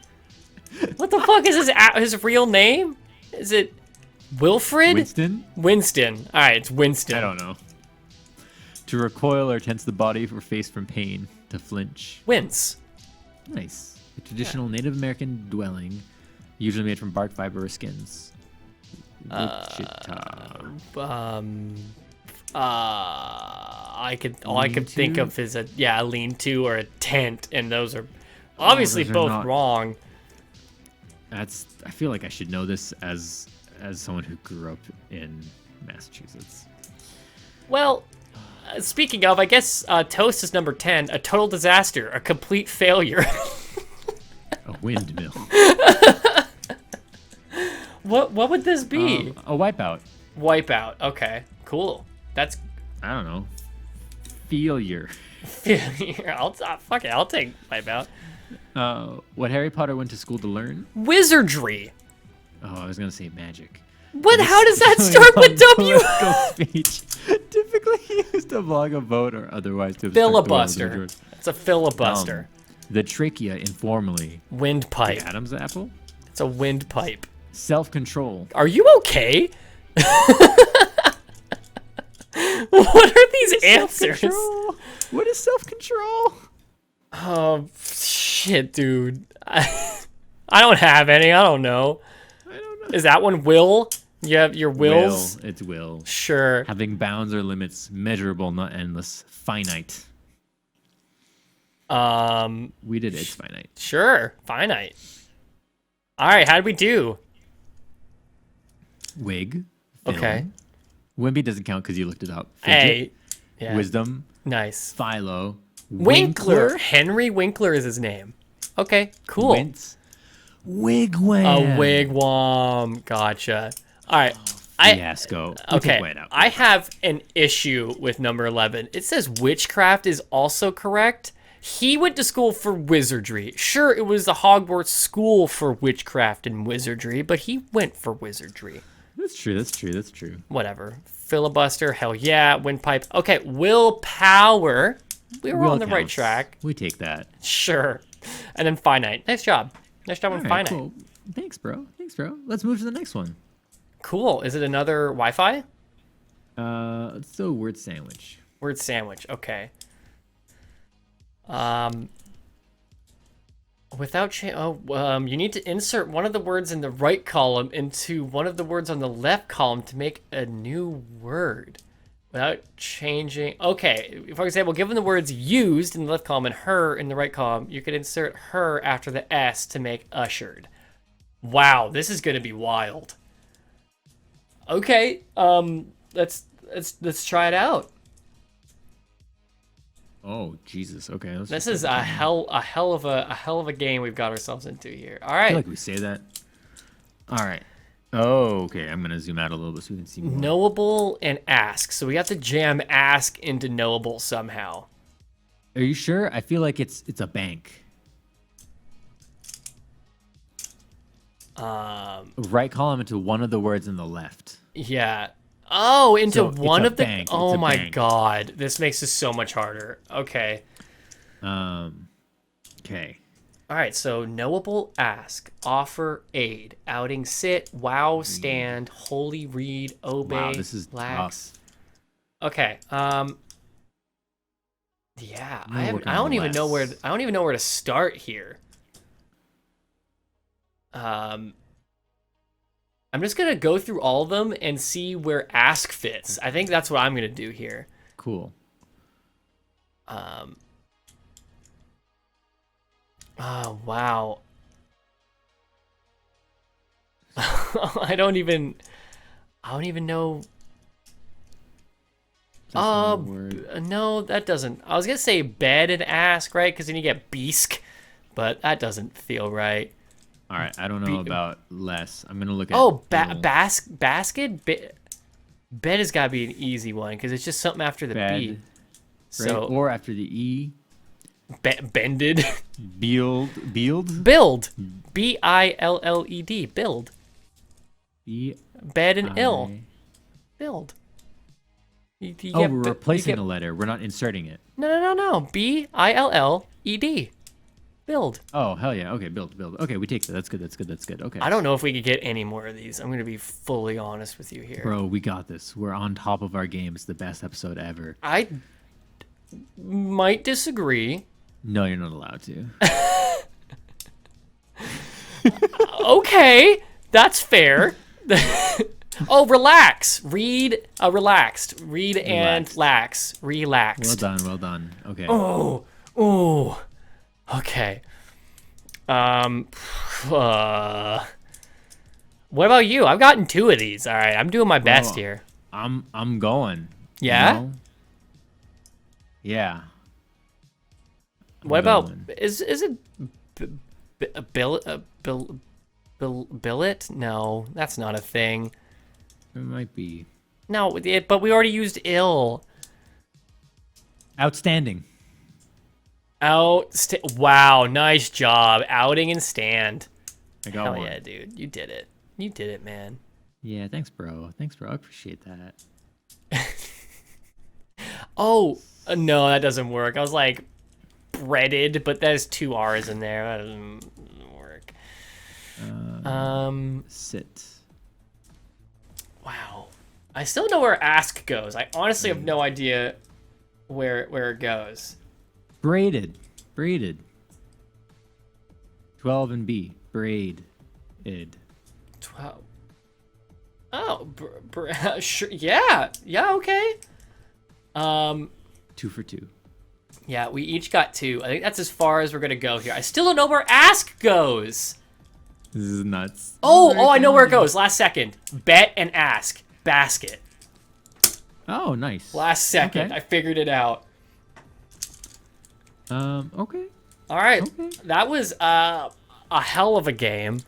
What the fuck is his real name? Is it Wilfred? Winston? Winston. All right, it's Winston. I don't know. To recoil or tense the body for face from pain. To flinch. Wince. Nice. A traditional Native American dwelling, usually made from bark, fiber, or skins. Wichita. I could think Lean-to? of is a lean-to or a tent, and those are obviously those are both not- wrong. That's. I feel like I should know this as someone who grew up in Massachusetts. Well, speaking of, I guess Toast is number 10. A total disaster, a complete failure. A windmill. What would this be? A wipeout. Wipeout. Okay, cool. That's I don't know. Failure. fuck it. I'll take Wipeout. What Harry Potter went to school to learn? Wizardry. Oh, I was gonna say magic. What? How does that start with W? Political speech. Difficult Quickly used to block a vote or otherwise to obstruct the will of the Filibuster. majority. It's a filibuster. The trachea, informally. Windpipe. The Adam's apple. It's a windpipe. Self-control. Are you okay? What are these answers? Self-control. What is self-control? Oh, shit, dude. I don't have any. I don't know. I don't know. Is that one will? You have your wills? Will. It's will. Sure. Having bounds or limits, measurable, not endless, finite. We did it's finite. Sure. Finite. All right, how'd we do? Wig. Film. Okay. Wimpy doesn't count because you looked it up. Hey. Fidget, Yeah. Wisdom, Nice. Philo, Winkler. Henry Winkler is his name. Okay, cool. Wince, Wigwam. A wigwam. Gotcha. All right. Fiasco. We Okay. took White out. I have an issue with number 11. It says witchcraft is also correct. He went to school for wizardry. Sure, it was the Hogwarts school for witchcraft and wizardry, but he went for wizardry. That's true. That's true. That's true. Whatever. Filibuster, hell yeah. Windpipe. Okay, willpower. We were Will on the right counts. track. We take that. Sure. And then finite. Nice job. Nice job on All right, finite. cool. Thanks, bro. Thanks, bro. Let's move to the next one. Cool. Is it another Wi-Fi? Let's do a word sandwich. Word sandwich. Okay. You need to insert one of the words in the right column into one of the words on the left column to make a new word without changing. Okay. For example, given the words used in the left column and her in the right column, you could insert her after the S to make ushered. Wow, this is going to be wild. Okay. Let's try it out. Oh Jesus. Okay. Let's This just is take it. a hell of a game we've got ourselves into here. All I right. feel like we say that. All right. Oh, okay. I'm gonna zoom out a little bit so we can see more. Knowable and ask. So we have to jam ask into knowable somehow. Are you sure? I feel like it's a bank. Right column into one of the words in the left. Yeah. Oh, into So it's one a of the. bank. Oh It's a my bank. God, this makes this so much harder. Okay. Okay. All right. So knowable, ask, offer, aid, outing, sit, wow, stand, holy, read, obey. Wow, this is lax. tough. Okay. Yeah, I'm working I on don't even know less. I don't even know where to start here. I'm just gonna go through all of them and see where ask fits. I think that's what I'm gonna do here. Cool. Oh wow. I don't even know. That's one word. No, that doesn't. I was gonna say bed and ask, right? Because then you get beask, but that doesn't feel right. All right. I don't know about less. I'm gonna look at. Oh, little basket. Bed has got to be an easy one because it's just something after the bed, B. right? So Or after the E. bended. Build. Build. BILLED. Build. B. Bed and ill. Build. You Oh, get- we're you replacing get- a letter. We're not inserting it. No. BILLED. Build. Oh, hell yeah. Okay, build. Okay, we take that. That's good. Okay. I don't know if we could get any more of these. I'm going to be fully honest with you here. Bro, we got this. We're on top of our game. It's the best episode ever. I might disagree. No, you're not allowed to. Okay, that's fair. Oh, relax. Read relaxed. Read and Relaxed. relaxed. Well done. Okay. Oh. Okay. What about you? I've gotten 2 of these. All right, I'm doing my best here. I'm going. Yeah? know? Yeah. What about going. is it billet? No, that's not a thing. It might be No, but we already used ill. outstanding. Wow, nice job. Outing and stand. I got Hell one. yeah, dude. You did it. You did it, man. Yeah, thanks, bro. I appreciate that. Oh, no, that doesn't work. I was like, breaded, but there's 2 R's in there. That doesn't work. Sit. Wow. I still know where ask goes. I honestly have no idea where it goes. Braided. Braided. 12 and B. Braid. Id. 12. Oh, sure. Yeah. Yeah, okay. 2 for 2. Yeah, we each got 2. I think that's as far as we're going to go here. I still don't know where ask goes. This is nuts. Oh, I know where it goes. Last second. Bet and ask. Basket. Oh, nice. Last second. Okay. I figured it out. Okay. All right. Okay. That was a hell of a game.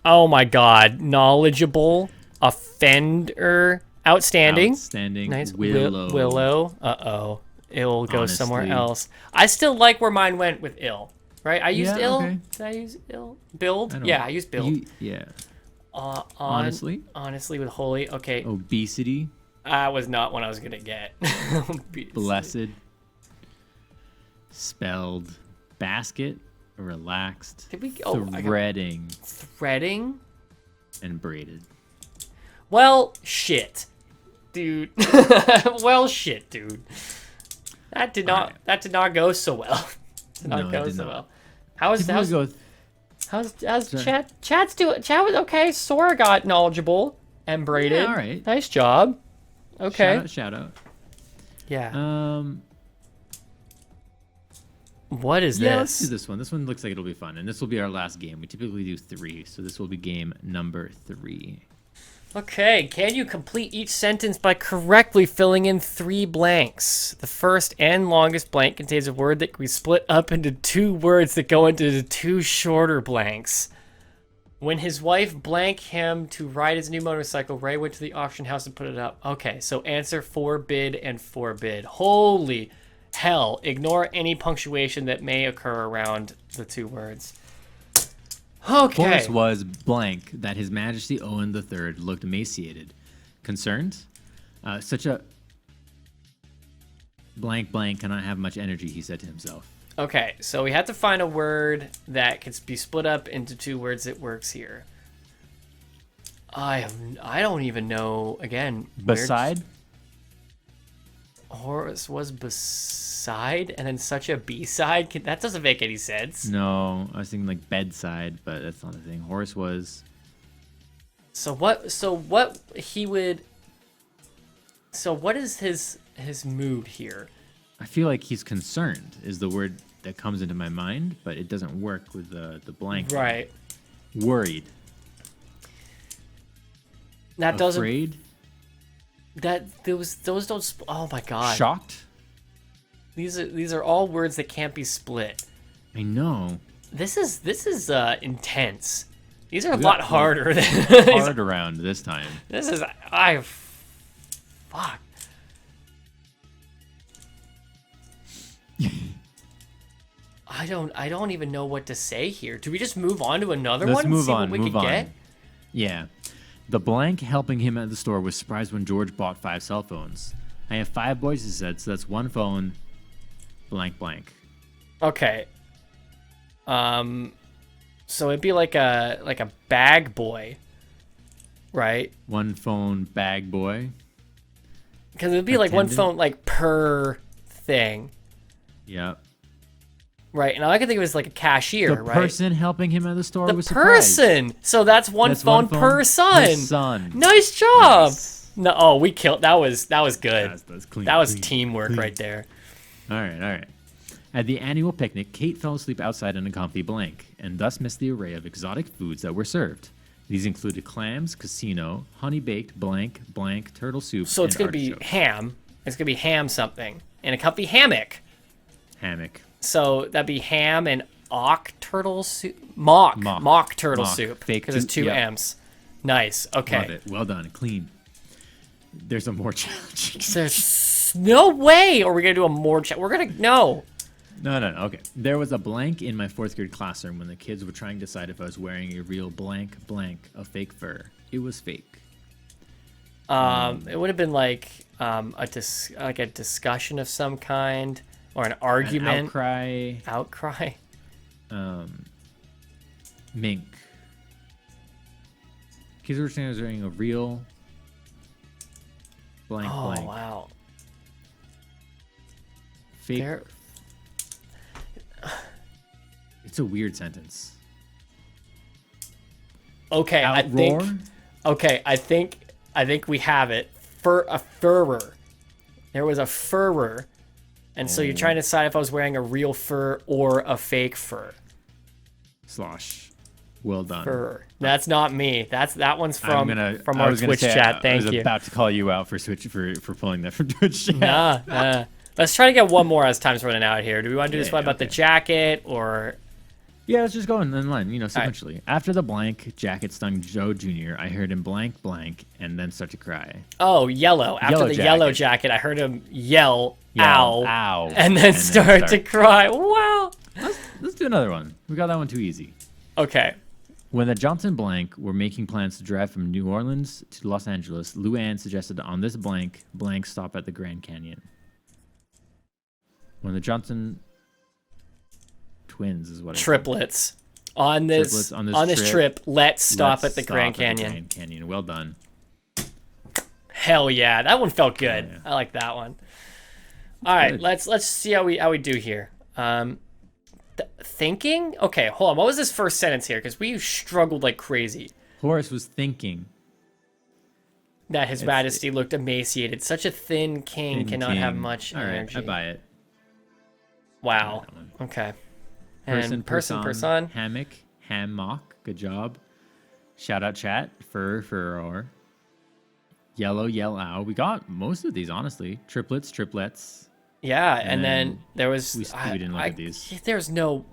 Oh my god. Knowledgeable. Offender. Outstanding. Outstanding. Nice. Willow. Willow. Uh-oh. Ill goes somewhere Honestly. else. I still like where mine went with ill. Right? I used Yeah, ill. okay. Did I use ill? Build? I don't- Yeah, I used build. Yeah. Honestly Honestly. with holy. Okay. Obesity. That was not what I was going to get. Blessed. Spelled. Basket. Relaxed. Did we? Oh, I got Threading. threading. And braided. Well, shit, dude. Well, shit, dude. That did not. Alright. That did not go so well. Did not No, it go did so not. well. How's Typically go with- how's Sorry. chat? Chat's doing. Chat was okay. Sora got knowledgeable and braided. Yeah, alright. Nice job. Okay. Shout out. Yeah. What is Yeah, let's this? do this one. This one looks like it'll be fun, and this will be our last game. We typically do 3, so this will be game number 3. Okay, can you complete each sentence by correctly filling in 3 blanks? The first and longest blank contains a word that can be split up into 2 words that go into the 2 shorter blanks. When his wife blank him to ride his new motorcycle, Ray went to the auction house and put it up. Okay, so answer forbid and forbid. Holy hell, ignore any punctuation that may occur around the 2 words. Okay. Horace was blank that His Majesty Owen III looked emaciated. Concerned? Such a blank cannot have much energy, he said to himself. Okay, so we have to find a word that can be split up into 2 words that works here. I don't even know, again. where- Beside? Horace was beside and then such a B-side? That doesn't make any sense. No, I was thinking like bedside, but that's not a thing. Horace was... So what he would... So what is his mood here? I feel like he's concerned is the word that comes into my mind, but it doesn't work with the blank. Right. Worried. That doesn't... Afraid? Those don't... Oh my god. Shocked? These are all words that can't be split. I know. This is intense. These are a We lot got, like, harder than Hard around this time. This is fuck. I don't even know what to say here. Do we just move on to another Let's one and move see on. what we Move can on. get? Yeah. The blank helping him at the store was surprised when George bought 5 cell phones. I have 5 boys, he said, so that's 1 phone, blank. Okay. So it'd be like a bag boy, right? 1 phone, bag boy. Because it'd be like one Attendant? phone like per thing, Yep. right? And all I can think of is like a cashier, The right? person helping him at the store The was surprised. person. So that's one That's phone, one per son. Per son. Nice job. Nice. No, oh, we killed. That was good. That's clean. That was clean. teamwork right there. All right. At the annual picnic, Kate fell asleep outside in a comfy blank, and thus missed the array of exotic foods that were served. These included clams, casino, honey-baked, blank, turtle soup, So it's and gonna be artichokes. ham. It's gonna be ham something and a comfy hammock. Hammock. So that'd be ham and turtle soup. Mock turtle Mock. soup. Fake Because it's two- 2 yeah. M's. Nice. Okay. Love it. Well done. Clean. There's a more challenging. There's no way. Or we're gonna do a more. We're gonna no. No. Okay. There was a blank in my 4th grade classroom when the kids were trying to decide if I was wearing a real blank of fake fur. It was fake. It would have been like like a discussion of some kind or an argument. Outcry. Outcry. Mink. Kids were saying I was wearing a real blank Oh blank. wow. Fake. There- It's a weird sentence. Okay, Outroar? I think we have it. A furrer. There was a furrer. And so you're trying to decide if I was wearing a real fur or a fake fur. Slosh. Well done. Fur. That's not me. That one's I'm from I our was gonna Twitch say, chat. I Thank was you. about to call you out for pulling that from Twitch chat. Nah. Let's try to get one more as time's running out here. Do we want to do this Yeah, one about the okay. jacket or Yeah, let's just go in line, right. sequentially. After the blank jacket stung Joe Jr., I heard him blank blank and then start to cry. oh yellow? After Yellow the jacket. yellow jacket, I heard him yell ow, Ow. and then start to cry. Wow. Let's do another one. We got that one too easy. Okay. When the Johnson blank were making plans to drive from New Orleans to Los Angeles, Luann suggested on this blank stop at the Grand Canyon. When the Johnson twins is what Triplets. On this Triplets on this trip, let's stop Let's at the stop Grand at the Canyon. Grand Canyon. Well done. Hell yeah, that one felt good. Yeah. I like that one. All right, good. let's see how we do here. Thinking? Okay, hold on. What was this first sentence here? Because we struggled like crazy. Horace was thinking. That His Majesty looked emaciated. Such a thin king cannot have much All right, energy. I buy it. Wow. That one. Okay. And person. Hammock, hammock. Good job. Shout out chat. Furrower. Yellow, yell ow. We got most of these, honestly. Triplets. Yeah, and then then there was. we didn't look at these. There's no.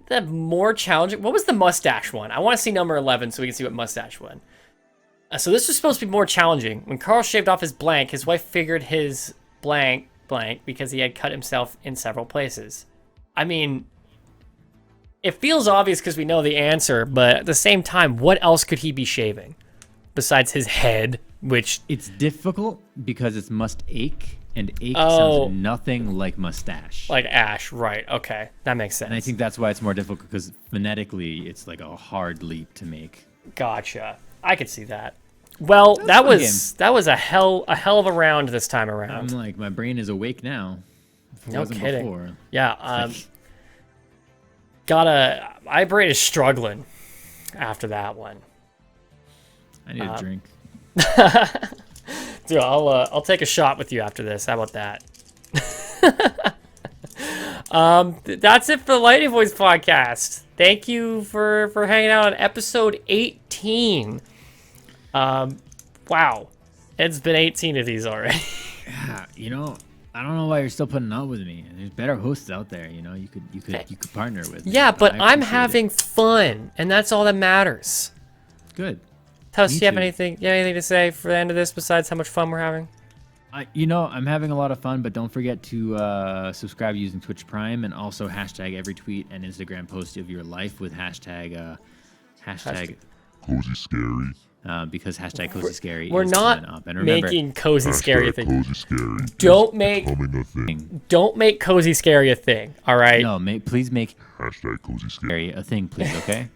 That more challenging. What was the mustache one? I want to see number 11 so we can see what mustache one. So this was supposed to be more challenging. When Carl shaved off his blank, his wife figured his blank because he had cut himself in several places. I mean, it feels obvious because we know the answer, but at the same time, what else could he be shaving besides his head, which It's difficult because it's must ache, and ache Oh. sounds nothing like mustache. like ash, right? Okay, that makes sense. And I think that's why it's more difficult because phonetically it's like a hard leap to make. Gotcha. I could see that. Well, that fun was a hell of a round this time I'm around. like, my brain is awake now. If it No wasn't kidding. Before. Yeah. My brain is struggling after that one. I need a drink. Dude, I'll take a shot with you after this. How about that? That's it for the Lightning Voice podcast. Thank you for hanging out on episode 18. Wow, it's been 18 of these already. I don't know why you're still putting up with me. There's better hosts out there. You could partner with. Yeah, but I I'm appreciate having fun, and that's all that matters. it. Good. Tuss, Me do you have too. anything to say for the end of this besides how much fun we're having? I'm having a lot of fun, but don't forget to subscribe using Twitch Prime and also hashtag every tweet and Instagram post of your life with hashtag Cozy Scary. because hashtag cozy scary. We're is not coming up. And remember, making cozy scary a thing. Cozy Scary. Don't make Becoming a thing. cozy scary a thing. All right. no, please make Hashtag Cozy Scary. scary a thing, please. Okay.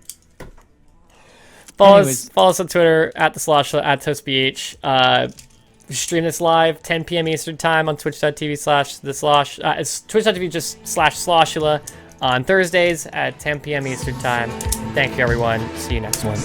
Follow Anyways. us on Twitter at the Slosh at ToastBH. Stream this live 10 p.m. Eastern time on twitch.tv/the Slosh. It's twitch.tv just /Sloshula on Thursdays at 10 p.m. Eastern time. Thank you, everyone. See you next one.